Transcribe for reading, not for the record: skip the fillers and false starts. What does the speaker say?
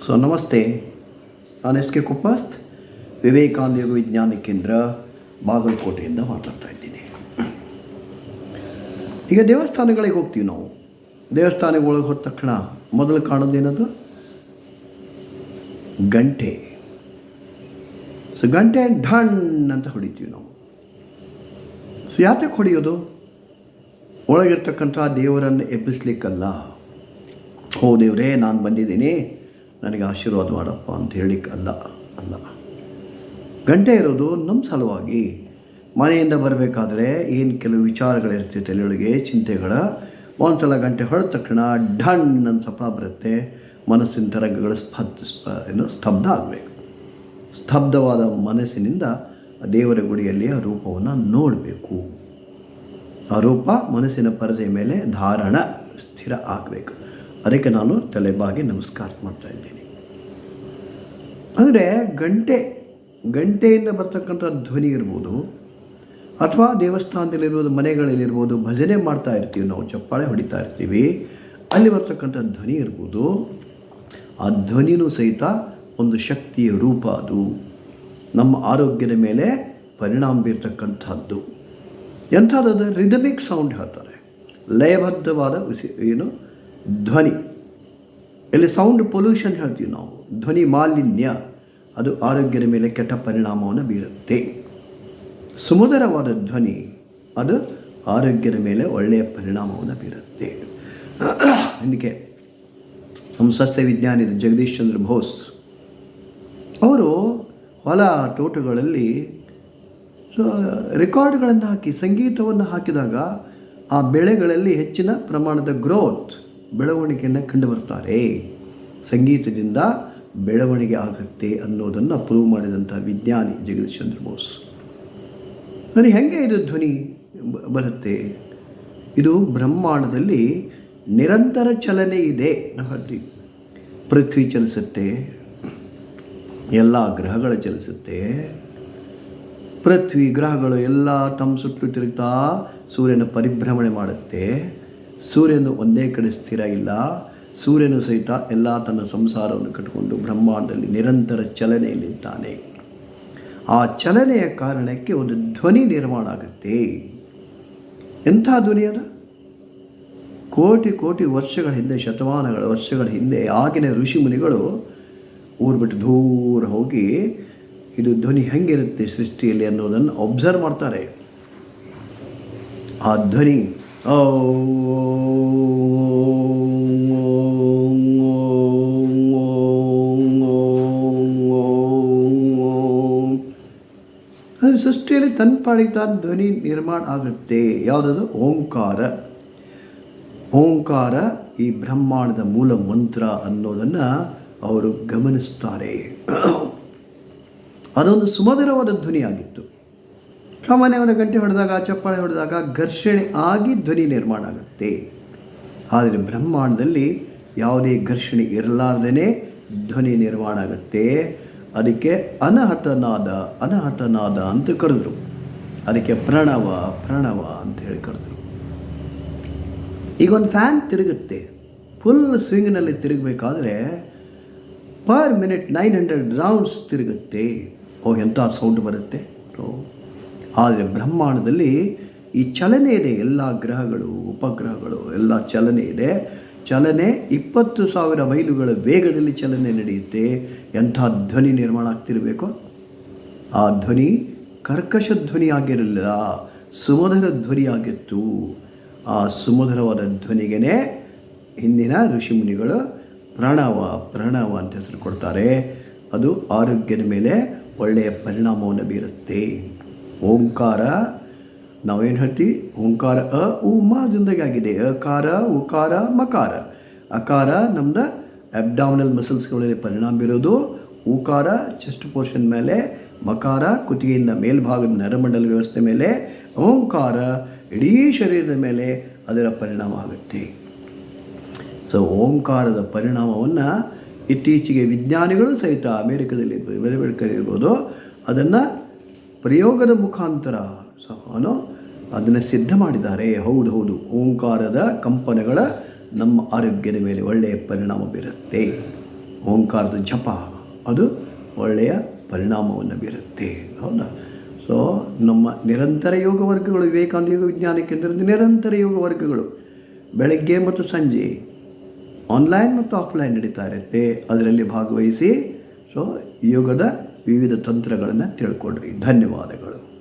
So ನಮಸ್ತೆ, ನಾನು S K ಕುಪ್ಪಸ್ತ್, Vivekananda ಯೋಗ ವಿಜ್ಞಾನ ಕೇಂದ್ರ, ಬಾಗಲಕೋಟೆಯಿಂದ ಮಾತಾಡ್ತಾ ಇದ್ದೀನಿ. ಈಗ ದೇವಸ್ಥಾನಗಳಿಗೆ ಹೋಗ್ತೀವಿ ನಾವು. ದೇವಸ್ಥಾನಗಳಿಗೆ ಹೋದ ತಕ್ಷಣ ಮೊದಲು ಕಾಣೋದೇನದು? ಗಂಟೆ. ಸೊ ಗಂಟೆ ಢಣ್ ಅಂತ ಹೊಡಿತೀವಿ ನಾವು. ಸೊ ಯಾತಕ್ಕೆ ಹೊಡೆಯೋದು? ಒಳಗಿರ್ತಕ್ಕಂಥ ದೇವರನ್ನು ಎಬ್ಬಿಸ್ಲಿಕ್ಕಲ್ಲ. ಹೋ ದೇವರೇ, ನಾನು ಬಂದಿದ್ದೀನಿ, ನನಗೆ ಆಶೀರ್ವಾದ ಮಾಡಪ್ಪ ಅಂತ ಹೇಳಲಿಕ್ಕಲ್ಲ. ಅಲ್ಲ, ಗಂಟೆ ಇರೋದು ನಮ್ಮ ಸಲುವಾಗಿ. ಮನೆಯಿಂದ ಬರಬೇಕಾದ್ರೆ ಏನು ಕೆಲವು ವಿಚಾರಗಳಿರ್ತೈತೆ ತಲೆಯೊಳಗೆ, ಚಿಂತೆಗಳ. ಒಂದ್ಸಲ ಗಂಟೆ ಹೊಡೆದ ತಕ್ಷಣ ಢಣ್ ಅಂತ ಸಪ್ಪ ಬರುತ್ತೆ. ಮನಸ್ಸಿನ ತರಂಗಗಳು ಸ್ತಬ್ಧ ಆಗಬೇಕು. ಸ್ತಬ್ಧವಾದ ಮನಸ್ಸಿನಿಂದ ದೇವರ ಗುಡಿಯಲ್ಲಿ ಆ ರೂಪವನ್ನು ನೋಡಬೇಕು. ಆ ರೂಪ ಮನಸ್ಸಿನ ಪರದೆಯ ಮೇಲೆ ಧಾರಣ ಸ್ಥಿರ ಆಗಬೇಕು. ಅದಕ್ಕೆ ನಾನು ತಲೆಬಾಗಿ ನಮಸ್ಕಾರ ಮಾಡ್ತಾ ಇದ್ದೀನಿ. ಅಂದರೆ ಗಂಟೆಯಿಂದ ಬರ್ತಕ್ಕಂಥ ಧ್ವನಿ ಇರ್ಬೋದು, ಅಥವಾ ದೇವಸ್ಥಾನದಲ್ಲಿರ್ಬೋದು, ಮನೆಗಳಲ್ಲಿರ್ಬೋದು, ಭಜನೆ ಮಾಡ್ತಾ ಇರ್ತೀವಿ ನಾವು, ಚಪ್ಪಾಳೆ ಹೊಡಿತಾ ಇರ್ತೀವಿ, ಅಲ್ಲಿ ಬರ್ತಕ್ಕಂಥ ಧ್ವನಿ ಇರ್ಬೋದು. ಆ ಧ್ವನಿನೂ ಸಹಿತ ಒಂದು ಶಕ್ತಿಯ ರೂಪ. ಅದು ನಮ್ಮ ಆರೋಗ್ಯದ ಮೇಲೆ ಪರಿಣಾಮ ಬೀರ್ತಕ್ಕಂಥದ್ದು. ಎಂಥದ್ದು? ರಿದಮಿಕ್ ಸೌಂಡ್ ಹೇಳ್ತಾರೆ, ಲಯಬದ್ಧವಾದ ಧ್ವನಿ. ಇಲ್ಲಿ ಸೌಂಡ್ ಪೊಲ್ಯೂಷನ್ ಹೇಳ್ತೀವಿ ನಾವು, ಧ್ವನಿ ಮಾಲಿನ್ಯ. ಅದು ಆರೋಗ್ಯದ ಮೇಲೆ ಕೆಟ್ಟ ಪರಿಣಾಮವನ್ನು ಬೀರುತ್ತೆ. ಸುಮಧುರವಾದ ಧ್ವನಿ ಅದು ಆರೋಗ್ಯದ ಮೇಲೆ ಒಳ್ಳೆಯ ಪರಿಣಾಮವನ್ನು ಬೀರುತ್ತೆ. ಇದಕ್ಕೆ ನಮ್ಮ ಸಸ್ಯ ವಿಜ್ಞಾನಿ ಜಗದೀಶ್ ಚಂದ್ರ ಬೋಸ್ ಅವರು ಹೊಲ ತೋಟಗಳಲ್ಲಿ ರೆಕಾರ್ಡ್ಗಳನ್ನು ಹಾಕಿ ಸಂಗೀತವನ್ನು ಹಾಕಿದಾಗ ಆ ಬೆಳೆಗಳಲ್ಲಿ ಹೆಚ್ಚಿನ ಪ್ರಮಾಣದ ಬೆಳವಣಿಗೆಯನ್ನು ಕಂಡು ಬರ್ತಾರೆ. ಸಂಗೀತದಿಂದ ಬೆಳವಣಿಗೆ ಆಗುತ್ತೆ ಅನ್ನೋದನ್ನು ಪ್ರೂವ್ ಮಾಡಿದಂಥ ವಿಜ್ಞಾನಿ ಜಗದೀಶ್ ಚಂದ್ರ ಬೋಸ್. ನನಗೆ ಹೆಂಗೆ ಇದು ಧ್ವನಿ ಬರುತ್ತೆ? ಇದು ಬ್ರಹ್ಮಾಂಡದಲ್ಲಿ ನಿರಂತರ ಚಲನೆ ಇದೆ. ನಾವು ಹೇಳ್ತೀವಿ, ಪೃಥ್ವಿ ಚಲಿಸುತ್ತೆ, ಎಲ್ಲ ಗ್ರಹಗಳು ಚಲಿಸುತ್ತೆ. ಪೃಥ್ವಿ ಗ್ರಹಗಳು ಎಲ್ಲ ತಮ್ಮ ಸುತ್ತಲೂ ತಿರುಗ್ತಾ ಸೂರ್ಯನ ಪರಿಭ್ರಮಣೆ ಮಾಡುತ್ತೆ. ಸೂರ್ಯನು ಒಂದೇ ಕಡೆ ಸ್ಥಿರ ಇಲ್ಲ. ಸೂರ್ಯನು ಸಹಿತ ಎಲ್ಲ ತನ್ನ ಸಂಸಾರವನ್ನು ಕಟ್ಟಿಕೊಂಡು ಬ್ರಹ್ಮಾಂಡದಲ್ಲಿ ನಿರಂತರ ಚಲನೆಯಲ್ಲಿದ್ದಾನೆ. ಆ ಚಲನೆಯ ಕಾರಣಕ್ಕೆ ಒಂದು ಧ್ವನಿ ನಿರ್ಮಾಣ ಆಗುತ್ತೆ. ಎಂಥ ಧ್ವನಿ ಅದು? ಕೋಟಿ ವರ್ಷಗಳ ಹಿಂದೆ, ಶತಮಾನಗಳ ವರ್ಷಗಳ ಹಿಂದೆ ಆಗಿನ ಋಷಿ ಮುನಿಗಳು ಊರು ಬಿಟ್ಟು ದೂರ ಹೋಗಿ ಇದು ಧ್ವನಿ ಹೆಂಗಿರುತ್ತೆ ಸೃಷ್ಟಿಯಲ್ಲಿ ಅನ್ನೋದನ್ನು ಅಬ್ಸರ್ವ್ ಮಾಡ್ತಾರೆ. ಆ ಧ್ವನಿ ಅದು ಸೃಷ್ಟಿಯಲ್ಲಿ ತನ್ನ ಪಾಡಿಗೆ ತಾನು ಧ್ವನಿ ನಿರ್ಮಾಣ ಆಗುತ್ತೆ. ಯಾವುದದು? ಓಂಕಾರ ಈ ಬ್ರಹ್ಮಾಂಡದ ಮೂಲ ಮಂತ್ರ ಅನ್ನೋದನ್ನು ಅವರು ಗಮನಿಸ್ತಾರೆ. ಅದೊಂದು ಸುಮಧುರವಾದ ಧ್ವನಿಯಾಗಿತ್ತು. ಸಾಮಾನ್ಯವಾದ ಗಂಟೆ ಹೊಡೆದಾಗ, ಚಪ್ಪಾಳೆ ಹೊಡೆದಾಗ ಘರ್ಷಣೆ ಆಗಿ ಧ್ವನಿ ನಿರ್ಮಾಣ ಆಗುತ್ತೆ. ಆದರೆ ಬ್ರಹ್ಮಾಂಡದಲ್ಲಿ ಯಾವುದೇ ಘರ್ಷಣೆ ಇರಲಾರ್ದೇ ಧ್ವನಿ ನಿರ್ಮಾಣ ಆಗುತ್ತೆ. ಅದಕ್ಕೆ ಅನಾಹತನಾದ ಅಂತ ಕರೆದ್ರು. ಅದಕ್ಕೆ ಪ್ರಣವ ಅಂತ ಹೇಳಿ ಕರೆದ್ರು. ಈಗ ಒಂದು ಫ್ಯಾನ್ ತಿರುಗುತ್ತೆ, ಫುಲ್ ಸ್ವಿಂಗ್ನಲ್ಲಿ ತಿರುಗಬೇಕಾದ್ರೆ ಪರ್ ಮಿನಿಟ್ 900 ರೌಂಡ್ಸ್ ತಿರುಗುತ್ತೆ. ಎಂಥ ಸೌಂಡ್ ಬರುತ್ತೆ. ಆದರೆ ಬ್ರಹ್ಮಾಂಡದಲ್ಲಿ ಈ ಚಲನೆ ಇದೆ. ಎಲ್ಲ ಗ್ರಹಗಳು, ಉಪಗ್ರಹಗಳು ಎಲ್ಲ ಚಲನೆ ಇದೆ. ಚಲನೆ 20,000 ಮೈಲುಗಳ ವೇಗದಲ್ಲಿ ಚಲನೆ ನಡೆಯುತ್ತೆ. ಎಂಥ ಧ್ವನಿ ನಿರ್ಮಾಣ ಆಗ್ತಿರಬೇಕು? ಆ ಧ್ವನಿ ಕರ್ಕಶ ಧ್ವನಿ ಆಗಿರಲಿಲ್ಲ, ಸುಮಧುರ ಧ್ವನಿಯಾಗಿತ್ತು. ಆ ಸುಮಧುರವಾದ ಧ್ವನಿಗೆ ಹಿಂದಿನ ಋಷಿಮುನಿಗಳು ಪ್ರಣವ ಅಂತ ಹೆಸರು ಕೊಡ್ತಾರೆ. ಅದು ಆರೋಗ್ಯದ ಮೇಲೆ ಒಳ್ಳೆಯ ಪರಿಣಾಮವನ್ನು ಬೀರುತ್ತೆ. ಓಂಕಾರ ನಾವೇನು ಹೇಳ್ತೀವಿ? ಓಂಕಾರ ಜಿಂದಗಿ ಆಗಿದೆ. ಅಕಾರ, ಉಕಾರ, ಮಕಾರ. ಅಕಾರ ನಮ್ಮದು ಅಬ್ಡಾಮಿನಲ್ ಮಸಲ್ಸ್ಗಳಲ್ಲಿ ಪರಿಣಾಮ ಬೀರೋದು. ಉಕಾರ ಚೆಸ್ಟ್ ಪೋರ್ಷನ್ ಮೇಲೆ, ಮಕಾರ ಕುತ್ತಿಗೆಯಿಂದ ಮೇಲ್ಭಾಗದ ನರಮಂಡಲ ವ್ಯವಸ್ಥೆ ಮೇಲೆ, ಓಂಕಾರ ಇಡೀ ಶರೀರದ ಮೇಲೆ ಅದರ ಪರಿಣಾಮ ಆಗುತ್ತೆ. ಸೊ ಓಂಕಾರದ ಪರಿಣಾಮವನ್ನು ಇತ್ತೀಚೆಗೆ ವಿಜ್ಞಾನಿಗಳು ಸಹಿತ ಅಮೇರಿಕದಲ್ಲಿ ಇರ್ಬೋದು, ಅದನ್ನು ಪ್ರಯೋಗದ ಮುಖಾಂತರ ಅದನ್ನು ಸಿದ್ಧ ಮಾಡಿದ್ದಾರೆ. ಹೌದು, ಓಂಕಾರದ ಕಂಪನಗಳ ನಮ್ಮ ಆರೋಗ್ಯದ ಮೇಲೆ ಒಳ್ಳೆಯ ಪರಿಣಾಮ ಬೀರುತ್ತೆ. ಓಂಕಾರದ ಜಪ ಅದು ಒಳ್ಳೆಯ ಪರಿಣಾಮವನ್ನು ಬೀರುತ್ತೆ. ಹೌದಾ? ಸೊ ನಮ್ಮ ನಿರಂತರ ಯೋಗ ವರ್ಗಗಳು, ವಿವೇಕಾನಂದ ಯೋಗ ವಿಜ್ಞಾನ ಕೇಂದ್ರದ ನಿರಂತರ ಯೋಗ ವರ್ಗಗಳು ಬೆಳಗ್ಗೆ ಮತ್ತು ಸಂಜೆ ಆನ್ಲೈನ್ ಮತ್ತು ಆಫ್ಲೈನ್ ನಡೀತಾ ಇರುತ್ತೆ. ಅದರಲ್ಲಿ ಭಾಗವಹಿಸಿ ಯೋಗದ ವಿವಿಧ ತಂತ್ರಗಳನ್ನು ತಿಳ್ಕೊಳ್ರಿ. ಧನ್ಯವಾದಗಳು.